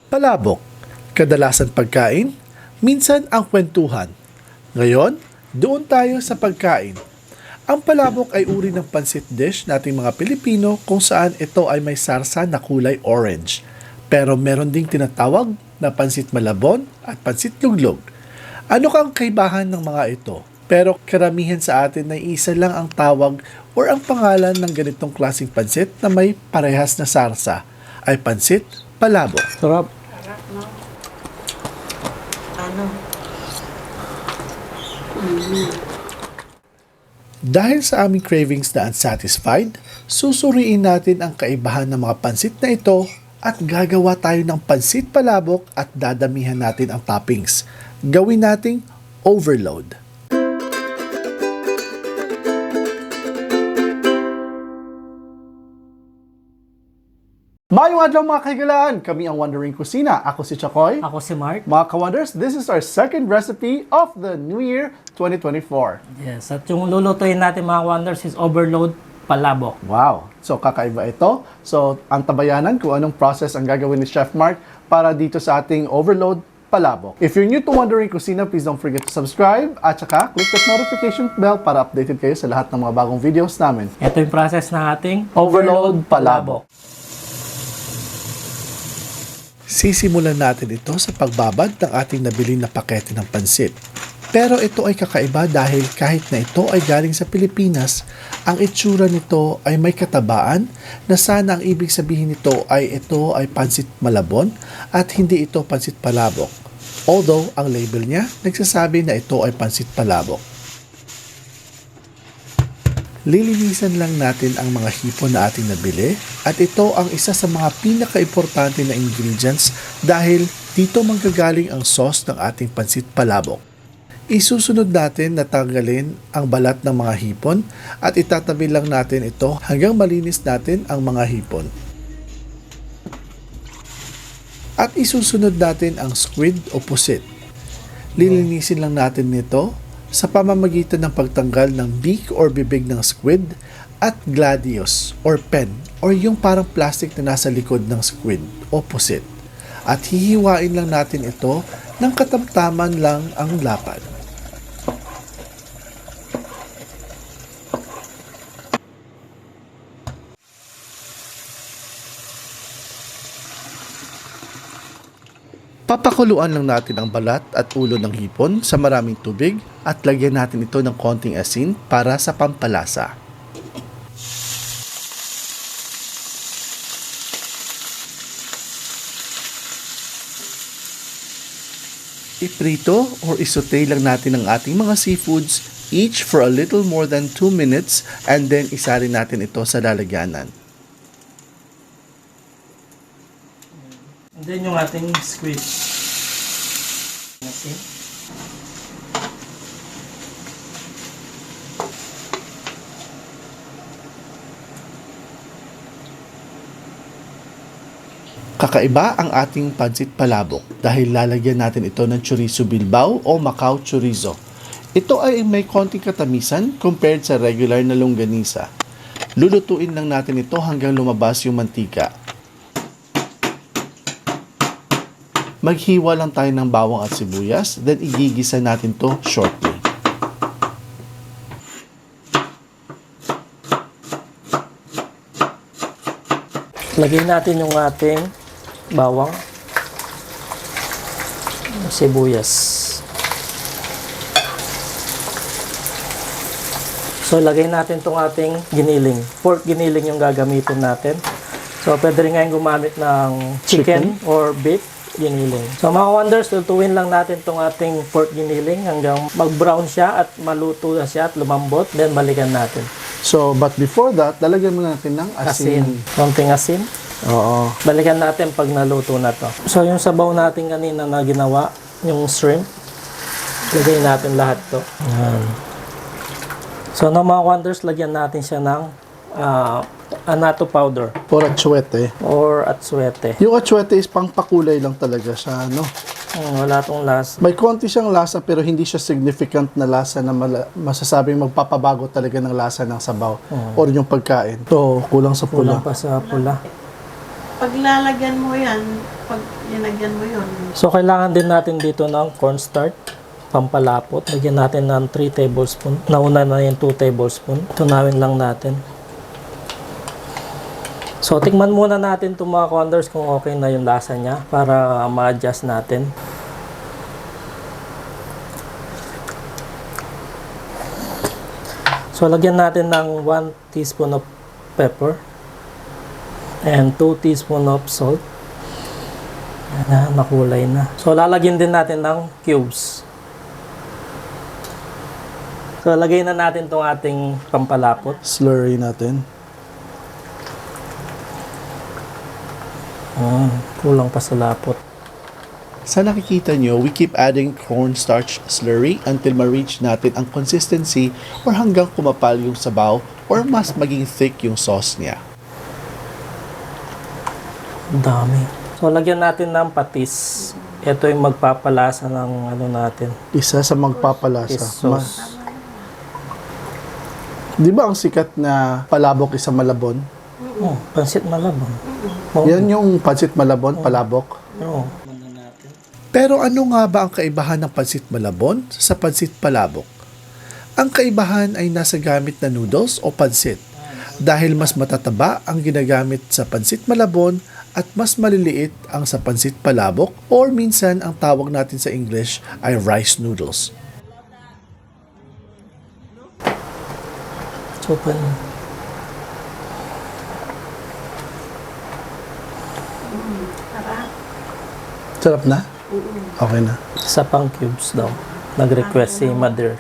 Palabok, kadalasan pagkain, minsan ang kwentuhan. Ngayon, doon tayo sa pagkain. Ang palabok ay uri ng pansit dish nating mga Pilipino kung saan ito ay may sarsa na kulay orange. Pero meron ding tinatawag na pansit malabon at pansit luglog. Ano kang kaibahan ng mga ito? Pero karamihan sa atin ay isa lang ang tawag o ang pangalan ng ganitong klaseng pansit na may parehas na sarsa ay pansit palabok. Sarap. Sarap, no? Ano? Dahil sa aming cravings na unsatisfied, susuriin natin ang kaibahan ng mga pansit na ito at gagawa tayo ng pansit palabok at dadamihan natin ang toppings. Gawin nating overload. Mayong adlaw mga kaigalaan! Kami ang Wondering Kusina. Ako si Chakoy. Ako si Mark. Mga ka-wonders, this is our second recipe of the New Year 2024. Yes, at yung lulutuin natin mga wonders is overload palabok. Wow! So, kakaiba ito. So, ang tabayanan kung anong process ang gagawin ni Chef Mark para dito sa ating overload palabok. If you're new to Wondering Kusina, please don't forget to subscribe at saka click that notification bell para updated kayo sa lahat ng mga bagong videos namin. Ito yung process ng ating Overload palabok. Sisimulan natin ito sa pagbabad ng ating nabili na pakete ng pansit. Pero ito ay kakaiba dahil kahit na ito ay galing sa Pilipinas, ang itsura nito ay may katabaan na sana ang ibig sabihin nito ay ito ay pansit malabon at hindi ito pansit palabok. Although ang label niya nagsasabi na ito ay pansit palabok. Lilinisan lang natin ang mga hipon na ating nabili at ito ang isa sa mga pinaka-importante na ingredients dahil dito manggagaling ang sauce ng ating pansit palabok. Isusunod natin na tanggalin ang balat ng mga hipon at itatabi lang natin ito hanggang malinis natin ang mga hipon. At isusunod natin ang squid o pusit. Lilinisin lang natin nito sa pamamagitan ng pagtanggal ng beak or bibig ng squid at gladius or pen or yung parang plastic na nasa likod ng squid o pusit. At hihiwain lang natin ito ng katamtaman lang ang lapad. Papakuluan lang natin ang balat at ulo ng hipon sa maraming tubig at lagyan natin ito ng konting asin para sa pampalasa. Iprito or isote lang natin ang ating mga seafoods each for a little more than 2 minutes and then isarin natin ito sa lalagyanan. And then yung ating squid. Asin. Kakaiba ang ating pansit palabok dahil lalagyan natin ito ng chorizo bilbao o Macau chorizo. Ito ay may konting katamisan compared sa regular na longganisa. Lulutuin lang natin ito hanggang lumabas yung mantika. Maghiwa lang tayo ng bawang at sibuyas, then igigisa natin to shortly. Lagyan natin yung ating bawang, sibuyas. So, lagay natin itong ating giniling. Pork giniling yung gagamitin natin. So, pwede rin ngayon gumamit ng chicken or beef giniling. So, mga wonders, lutuin lang natin itong ating pork giniling hanggang mag-brown siya at maluto na siya at lumambot. Then, balikan natin. So, but before that, lalagyan muna natin ng asin. Konting asin. Oo. Balikan natin pag naluto na to. So, yung sabaw natin kanina na ginawa, yung shrimp, lagay natin lahat to. Yan. So, no mga wonders, lagyan natin siya ng anato powder. Or atsuete. Or atsuete. Yung atsuete is pangpakulay lang talaga siya, no? Wala tong lasa. May konti siyang lasa pero hindi siya significant na lasa na masasabing magpapabago talaga ng lasa ng sabaw or yung pagkain. So, kulang sa pula. Kulang pa sa pula. Paglalagyan mo yan, pag linagyan mo yun, So, kailangan din natin dito ng cornstarch, pampalapot. Lagyan natin ng 3 tablespoon. Nauna na yung 2 tablespoon. Tunawin lang natin. So, tikman muna natin itong mga condors kung okay na yung lasa niya para ma-adjust natin. So, lagyan natin ng 1 teaspoon of pepper and 2 teaspoon of salt. Yan na, nakulay na. So, lalagyan din natin ng cubes. So, lagay na natin itong ating pampalapot. Slurry natin. Kulang pa sa lapot. Sa nakikita nyo, we keep adding cornstarch slurry until ma-reach natin ang consistency or hanggang kumapal yung sabaw or mas maging thick yung sauce niya. Dami. So, lagyan natin ng patis. Ito yung magpapalasa ng ano natin. Isa sa magpapalasa. Is sauce. Di ba ang sikat na palabok isa malabon? Oh, pansit malabon. Oh. Yan yung pansit malabon, palabok. Oo. Pero ano nga ba ang kaibahan ng pansit malabon sa pansit palabok? Ang kaibahan ay nasa gamit na noodles o pansit dahil mas matataba ang ginagamit sa pansit malabon at mas maliliit ang sa pansit palabok or minsan ang tawag natin sa English ay rice noodles. So, Sarap na? Okay na. sa pang cubes daw. Nag-request si Mother.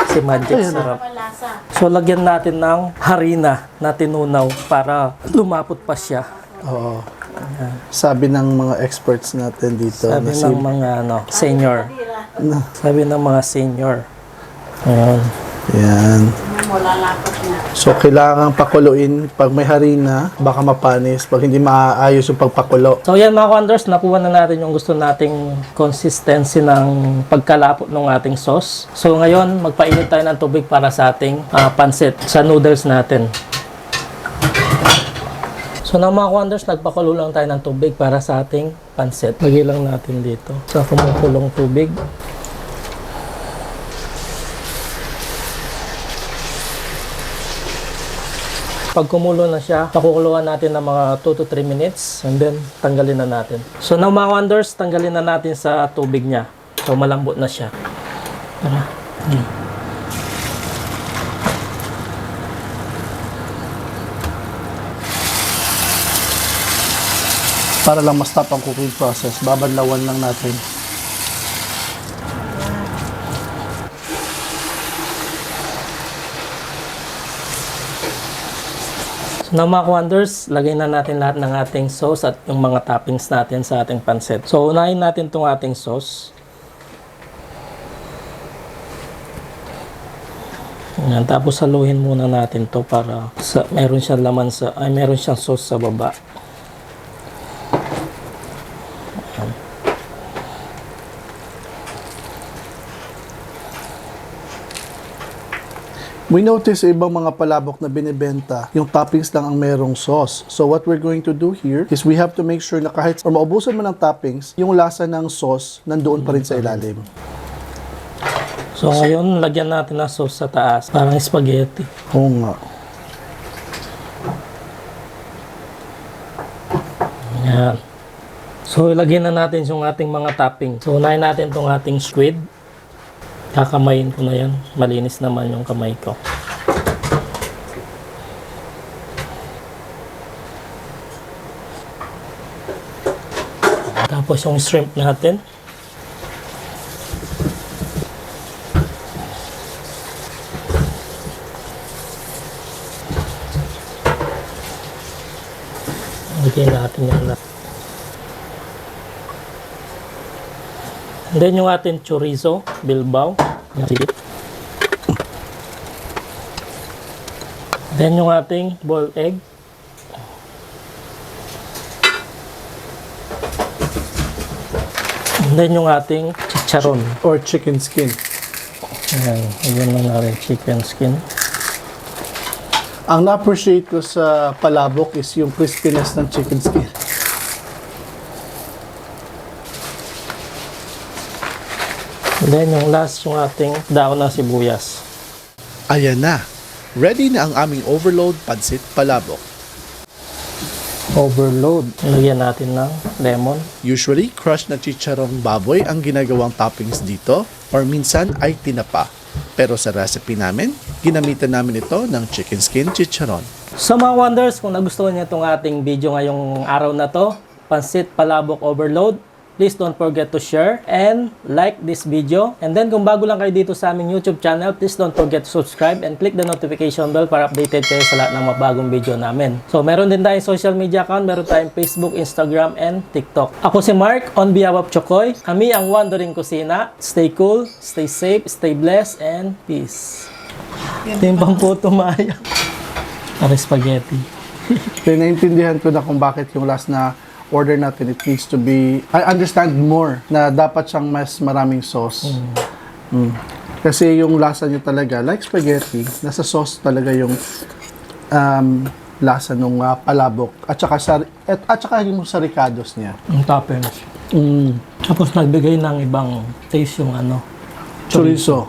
Si Magic sarap. malasa. So, lagyan natin ng harina na tinunaw para lumapot pa siya. Oo. Sabi ng mga experts natin dito Sabi na ng mga senior. Sabi ng mga senior. Ayan. Yan. Wala lapot niya. So, kailangan pakuluin. Pag may harina, baka mapanis. Pag hindi maayos yung pagpakulo. So yan mga Wonders, nakuha na natin yung gusto nating consistency ng pagkalapot ng ating sauce. So ngayon, magpainit tayo ng tubig para sa ating pansit sa noodles natin. So na mga Wonders, nagpakulo lang tayo ng tubig para sa ating pansit. Lagay lang natin dito sa kumukulong tubig. Pag kumulo na siya, pakukuluan natin ng mga 2 to 3 minutes and then tanggalin na natin. So now mga Wonders, tanggalin na natin sa tubig niya. So malambot na siya. Tara. Para lang ma-stop ang cooking process, babadlawan lang natin. So now mga Wonders, lagay na natin lahat ng ating sauce at yung mga toppings natin sa ating pansit. So unahin natin itong ating sauce. Ayan, tapos haluhin muna natin to para meron siyang laman meron siyang sauce sa baba. We notice sa ibang mga palabok na binibenta, yung toppings lang ang merong sauce. So what we're going to do here is we have to make sure na kahit or maubusan mo ng toppings, yung lasa ng sauce nandoon pa rin sa ilalim. So ngayon, lagyan natin ng sauce sa taas. Parang spaghetti. Oo nga. Ayan. So ilagay na natin yung ating mga topping. So unahin natin itong ating squid. Kakamayin ko na yan. Malinis naman yung kamay ko. Tapos yung shrimp natin. Lagyan natin yan lahat. And then yung ating chorizo, bilbao. Then yung ating boiled egg. And then yung ating chicharon. Or chicken skin. Ayan, ayan lang natin chicken skin. Ang na-appreciate ko sa palabok is yung crispiness ng chicken skin. And then yung last, yung ating daon ng sibuyas. Ayan na. Ready na ang aming overload pansit palabok. Overload. Lagyan natin ng lemon. Usually, crushed na chicharong baboy ang ginagawang toppings dito or minsan ay tinapa. Pero sa recipe namin, ginamitan namin ito ng chicken skin chicharon. So mga wonders, kung nagustuhan niyo itong ating video ngayong araw na to, Pansit Palabok Overload, please don't forget to share and like this video. And then kung bago lang kayo dito sa aming YouTube channel, please don't forget to subscribe and click the notification bell para updated kayo sa lahat ng mabagong video namin. So meron din tayong social media account, meron tayong Facebook, Instagram, and TikTok. Ako si Mark, on behalf of Chokoy. Kami ang Wandering Kusina. Stay cool, stay safe, stay blessed, and peace. Timpang po tumaya. Para spaghetti. Pinaintindihan ko na kung bakit yung last na order natin, it needs to be, I understand more na dapat siyang mas maraming sauce. Kasi yung lasa niya talaga, like spaghetti, nasa sauce talaga yung lasa nung palabok. At saka yung sa ricados niya. Ang toppings. Tapos nagbigay ng ibang taste yung ano. Chorizo.